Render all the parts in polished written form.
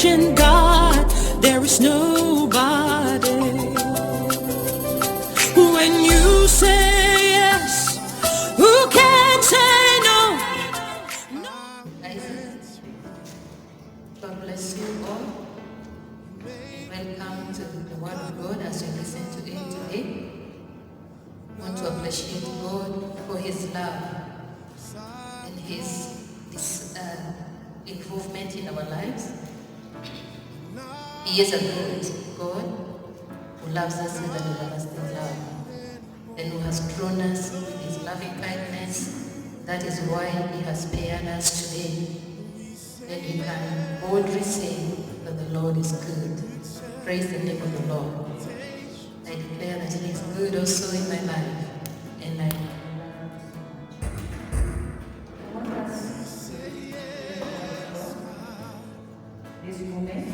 sufficient God, there is nobody. When you say yes, who can say no? God bless you all. Welcome to the Word of God as you listen to it today. I want to appreciate God for His love and His involvement in our lives. He is a good God who loves us with an everlasting love and who has drawn us with His loving kindness. That is why He has spared us today. And you can boldly say that the Lord is good. Praise the name of the Lord. I declare that He is good also in my life. And I want us to this moment.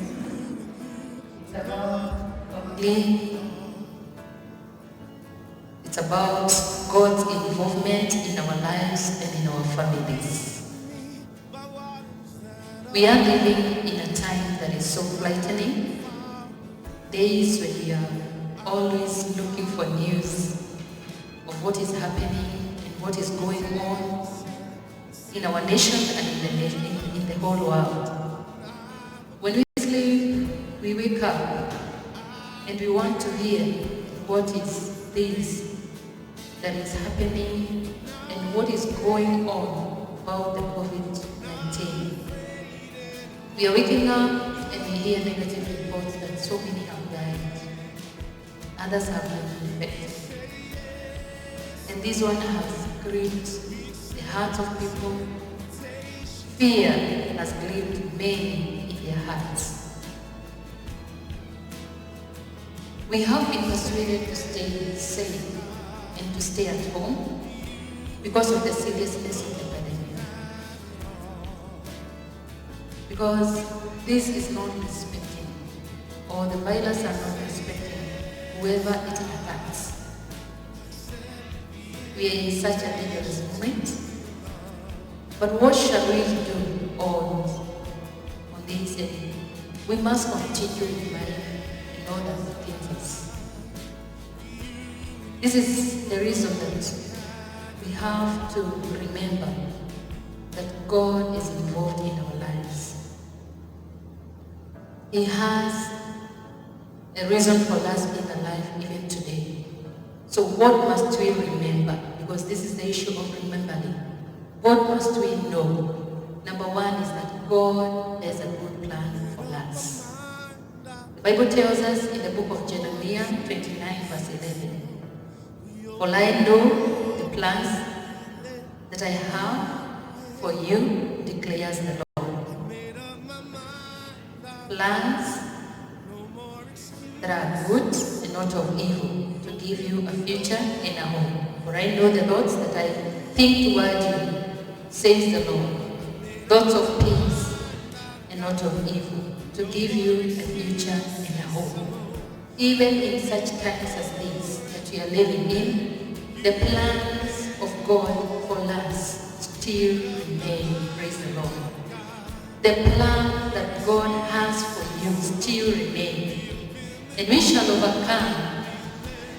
It's about God's involvement in our lives and in our families. We are living in a time that is so frightening. Days when we are always looking for news of what is happening and what is going on in our nation and in the whole world. When we sleep, we wake up and we want to hear what is this that is happening and what is going on about the COVID-19. We are waking up and we hear negative reports that so many have died. Others have been infected. And this one has gripped the hearts of people. Fear has gripped many in their hearts. We have been persuaded to stay safe and to stay at home because of the seriousness of the pandemic. Because this is not respecting, or the virus are not respecting whoever it attacks. We are in such a dangerous moment. But what shall we do on this day? We must continue in life in order to get this. This is the reason that we have to remember that God is involved in our lives. He has a reason for us being alive even today. So what must we remember? Because this is the issue of remembering. What must we know? Number one is that God has a good plan for us. The Bible tells us in the book of Jeremiah 29 verse 11, "For I know the plans that I have for you, declares the Lord. Plans that are good and not of evil, to give you a future and a home. For I know the thoughts that I think toward you, says the Lord, thoughts of peace and not of evil, to give you a future and a home." Even in such times as these that we are living in, the plans of God for us still remain. Praise the Lord. The plan that God has for you still remains. And we shall overcome,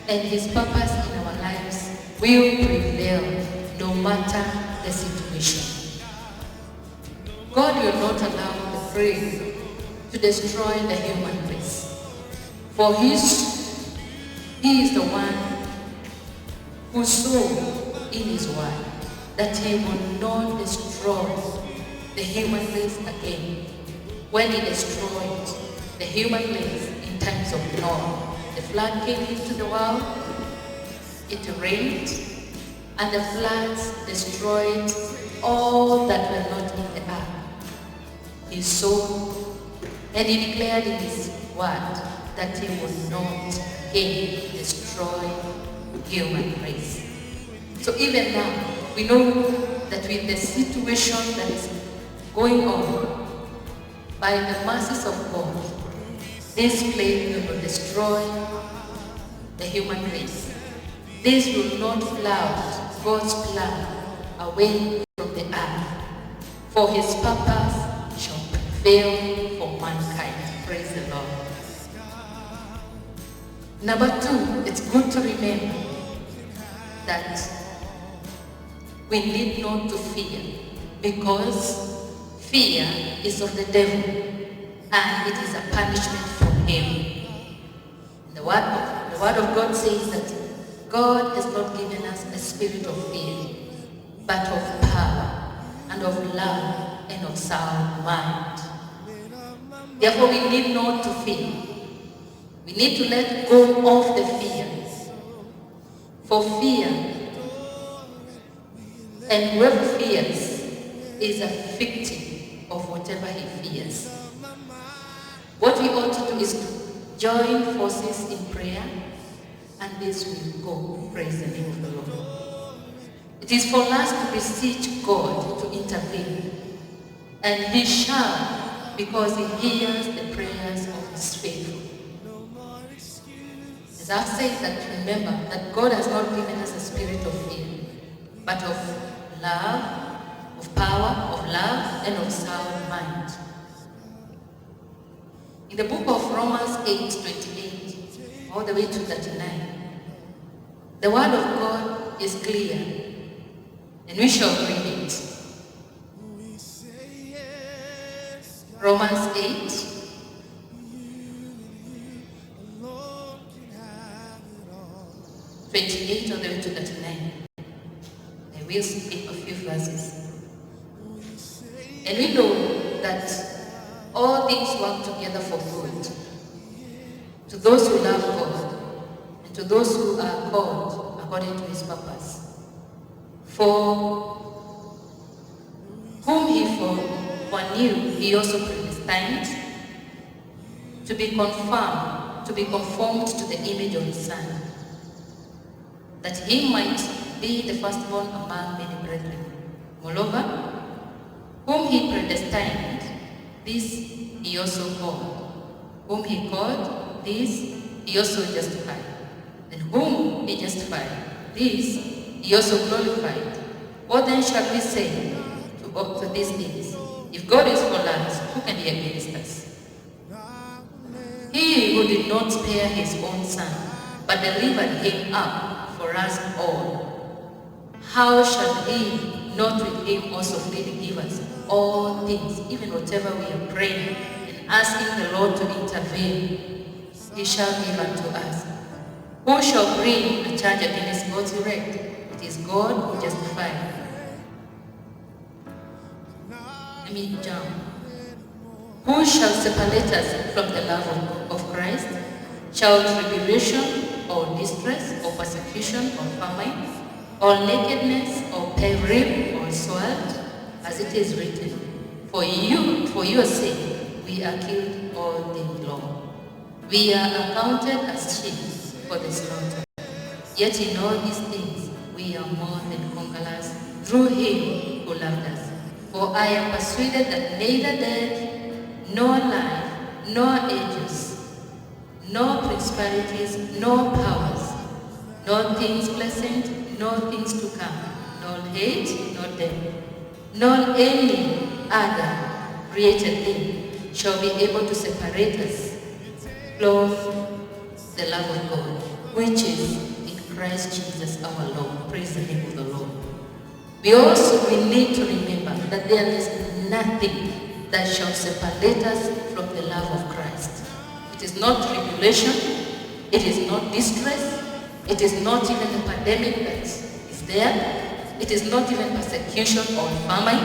and His purpose in our lives will prevail no matter the situation. God will not allow the prey to destroy the human race. For He is the one who swore in His word that He will not destroy the human race again. When He destroyed the human race in times of Noah, the flood came into the world, it rained, and the floods destroyed all that were not in the earth. He swore and He declared in His word that He will not again destroy human race. So even now, we know that with the situation that is going on, by the mercies of God, this plague will destroy the human race. This will not flout God's plan away from the earth, for His purpose shall prevail for mankind. Praise the Lord. Number two, it's good to remember that we need not to fear, because fear is of the devil and it is a punishment from him. The word of God says that God has not given us a spirit of fear, but of power and of love and of sound mind. Therefore, we need not to fear. We need to let go of the fear. For fear, and whoever fears is a victim of whatever he fears. What we ought to do is to join forces in prayer, and this will go. Praise the name of the Lord. It is for us to beseech God to intervene, and he shall, because he hears the prayers of his faithful. As I've said, that remember that God has not given us a spirit of fear, but of love, of power, of love, and of sound mind. In the book of Romans 8:28, all the way to 39, the word of God is clear, and we shall read it. Romans 8, all the way to 39. I will skip a few verses. And we know that all things work together for good to those who love God and to those who are called according to his purpose. For whom he foreknew, he also predestined to be conformed to the image of his Son, that he might be the firstborn among many brethren. Moreover, whom he predestined, this he also called. Whom he called, this he also justified. And whom he justified, this he also glorified. What then shall we say to these things? If God is for us, who can be against us? He who did not spare his own Son, but delivered him up for us all, how shall he not with him also freely give us all things, even whatever we are praying and asking the Lord to intervene, he shall give unto us. Who shall bring a charge against God's elect? It is God who justifies. Let me jump. Who shall separate us from the love of Christ? Shall tribulation, or distress, or persecution, or famine, or nakedness, or peril, or sword? As it is written, for your sake, we are killed all day long. We are accounted as sheep for the slaughter. Yet in all these things, we are more than conquerors through him who loved us. For I am persuaded that neither death, nor life, nor ages, nor principalities, nor powers, nor things present, nor things to come, nor height, nor depth, nor any other created thing shall be able to separate us from the love of God, which is in Christ Jesus our Lord. Praise the name of the Lord. We need to remember that there is nothing that shall separate us from the love of Christ. It is not tribulation, it is not distress, it is not even the pandemic that is there, it is not even persecution or famine,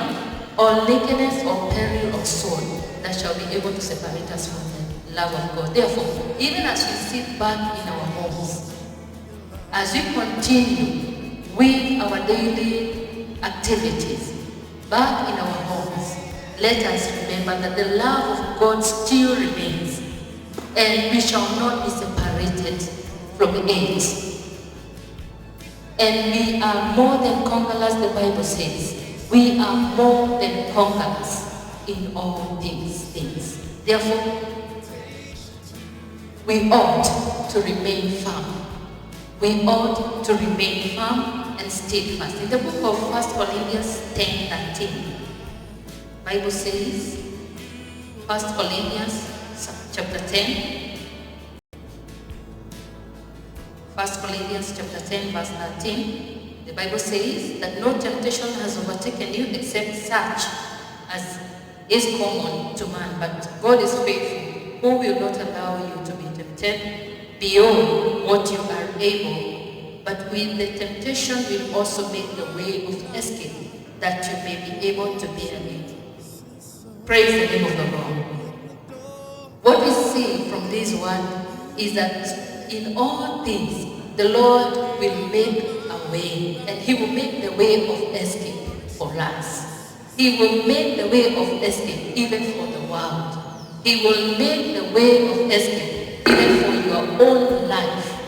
or nakedness, or peril, or sword that shall be able to separate us from the love of God. Therefore, even as we sit back in our homes, as we continue with our daily activities back in our homes, let us remember that the love of God still remains, and we shall not be separated from it. And we are more than conquerors, the Bible says. We are more than conquerors in all these things. Therefore, we ought to remain firm. We ought to remain firm and steadfast. In the book of 1 Corinthians 10:13, Bible says, 1 Corinthians chapter 10. 1 Corinthians chapter 10 verse 13. The Bible says that no temptation has overtaken you except such as is common to man, but God is faithful, who will not allow you to be tempted beyond what you are able, but with the temptation will also make the way of escape, that you may be able to bear it. Praise the name of the Lord. What we see from this word is that in all things, the Lord will make a way, and He will make the way of escape for us. He will make the way of escape even for the world. He will make the way of escape even for your own life.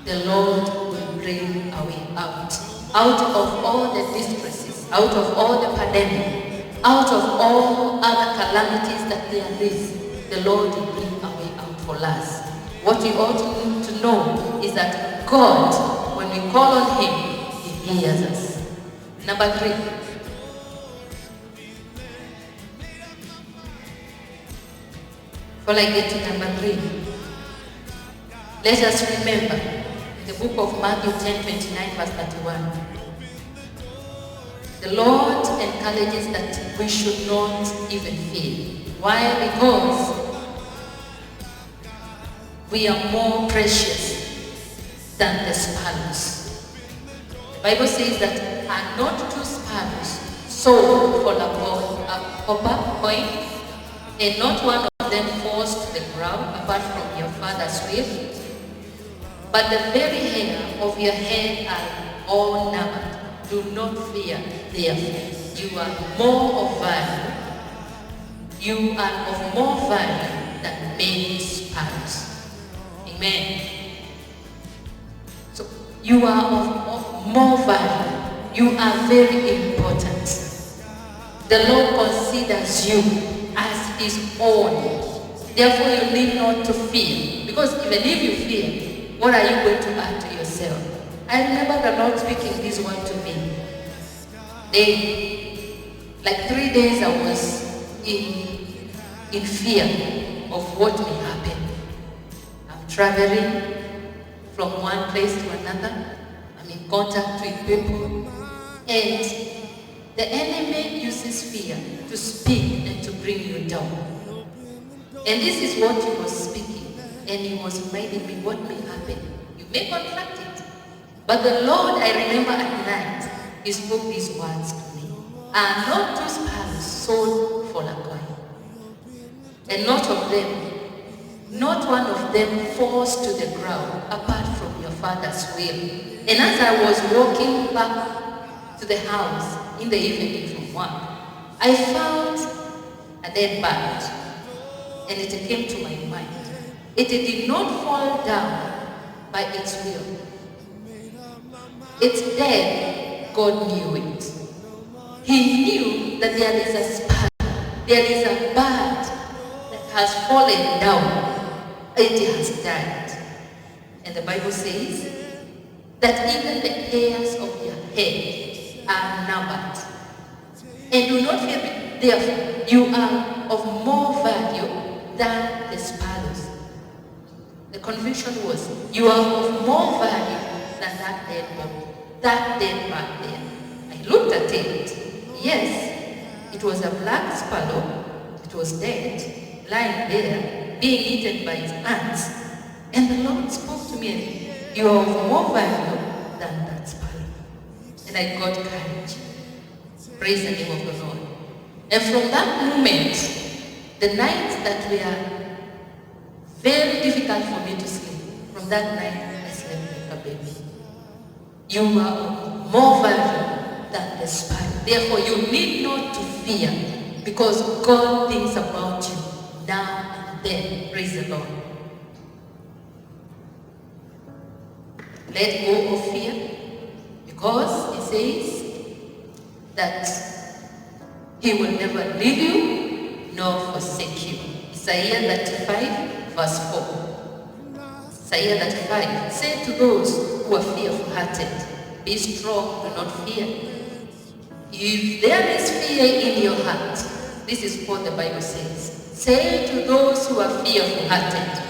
The Lord will bring a way out of all the distresses, out of all the pandemic, out of all other calamities that there is. The Lord will bring a way out for us. What you ought to know is that God, when we call on Him, He hears us. Number 3. Before I get to number 3, let us remember in the book of Matthew 10:29 verse 31. The Lord encourages that we should not even fear. Why? Because we are more precious than the sparrows. The Bible says that are not 2 sparrows sold for a copper coin, and not one of them falls to the ground apart from your Father's will. But the very hair of your head are all numbered. Do not fear, therefore. You are more of value. You are of more value than many sparrows. Amen. So you are of more value. You are very important. The Lord considers you as His own. Therefore, you need not to fear. Because even if you fear, what are you going to add to yourself? I remember the Lord speaking this word to me. Like 3 days I was in fear of what may happen. I'm traveling from one place to another. I'm in contact with people. And the enemy uses fear to speak and to bring you down. And this is what he was speaking. And he was reminding me what may happen. You may contract it. But the Lord, I remember at night, He spoke these words to me. Are not 2 sparrows sold for a coin? And not one of them falls to the ground apart from your Father's will. And as I was walking back to the house in the evening from work, I found a dead bird, and it came to my mind. It did not fall down by its will. It's dead. God knew it. He knew that there is a sparrow, there is a bird that has fallen down. It has died. And the Bible says that even the hairs of your head are numbered. And do not fear, therefore, you are of more value than the sparrows. The conviction was, you are of more value than that dead body, that dead bird there. I looked at it. Yes, it was a black sparrow. It was dead, lying there, being eaten by its ants. And the Lord spoke to me, you are of more value than that sparrow. And I got courage. Praise the name of the Lord. And from that moment, the nights that were very difficult for me to sleep, from that night I slept like a baby. You are of more value than the sparrow. Therefore, you need not to fear, because God thinks about you now and then. Praise the Lord. Let go of fear, because He says that He will never leave you nor forsake you. Isaiah 35 verse 4. Isaiah 35. Say to those who are fearful-hearted, be strong, do not fear. If there is fear in your heart, this is what the Bible says. Say to those who are fearful-hearted,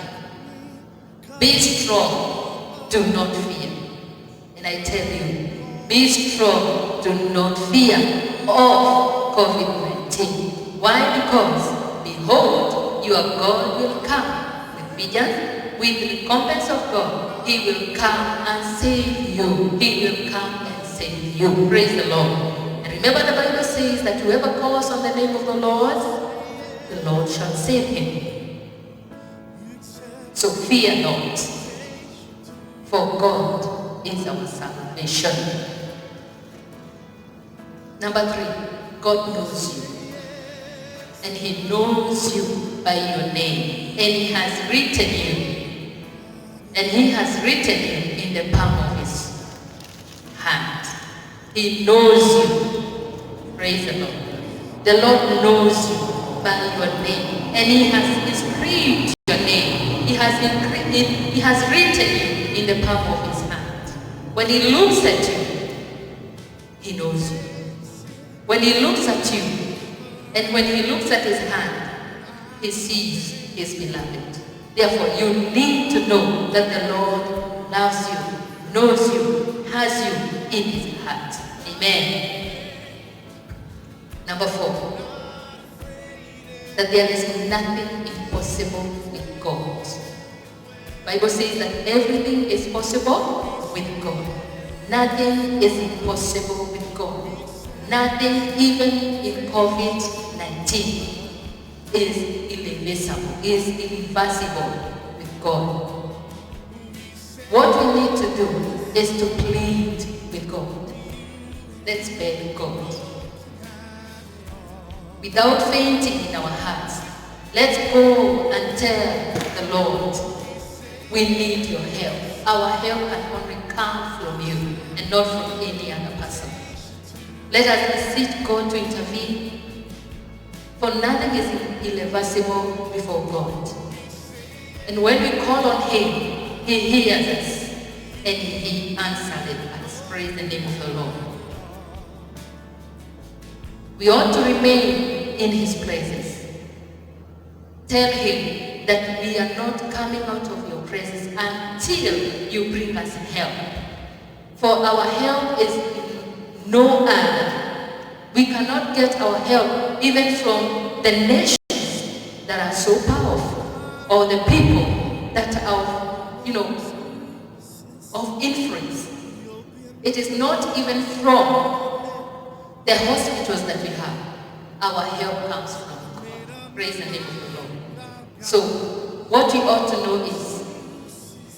be strong, do not fear. And I tell you, be strong, do not fear of COVID-19. Why? Because, behold, your God will come with vengeance, with the recompense of God. He will come and save you. He will come and save you. Praise the Lord. And remember, the Bible says that whoever calls on the name of the Lord shall save him. So fear not, for God is our salvation. Number 3, God knows you. And He knows you by your name. And He has written you. And He has written you in the palm of His hand. He knows you. Praise the Lord. The Lord knows you by your name. And He has inscribed your name. He has written you in the palm of His hand. When He looks at you, He knows you. When He looks at you, and when He looks at His hand, He sees His beloved. Therefore, you need to know that the Lord loves you, knows you, has you in His heart. Amen. Number 4, that there is nothing impossible with God. Bible says that everything is possible with God. Nothing is impossible with God. Nothing, even in COVID-19, is irreversible with God. What we need to do is to plead with God. Let's beg God. Without fainting in our hearts, let's go and tell the Lord, we need your help. Our help can only come from you and not from any other person. Let us beseech God to intervene, for nothing is irreversible before God. And when we call on Him, He hears us and He answers us. Praise the name of the Lord. We ought to remain in His presence. Tell Him that we are not coming out of your presence until you bring us help. For our help is in no other. We cannot get our help even from the nations that are so powerful, or the people that are, of influence. It is not even from the hospitals that we have. Our help comes from God. Praise the name of the Lord. So, what we ought to know is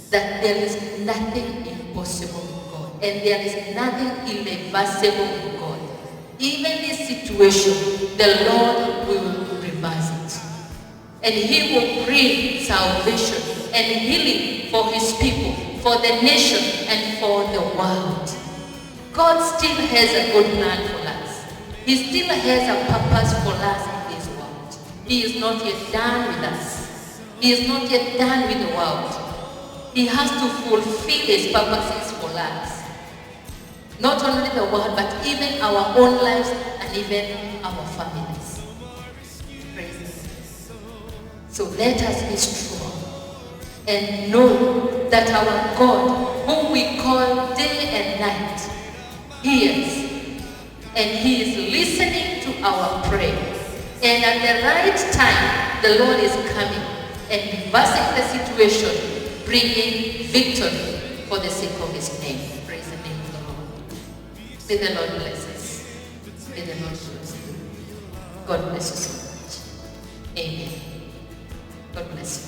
that there is nothing impossible with God, and there is nothing irreversible with God. Even this situation, the Lord will reverse it. And He will bring salvation and healing for His people, for the nation, and for the world. God still has a good plan for us. He still has a purpose for us in this world. He is not yet done with us. He is not yet done with the world. He has to fulfill His purposes for us. Not only the world, but even our own lives and even our families. Praise God. So let us be strong and know that our God, whom we call day and night, hears, and He is listening to our prayer. And at the right time, the Lord is coming and reversing the situation, bringing victory for the sake of His name. Praise the name of the Lord. May the Lord bless us. May the Lord bless you. God bless you so much. Amen. God bless you.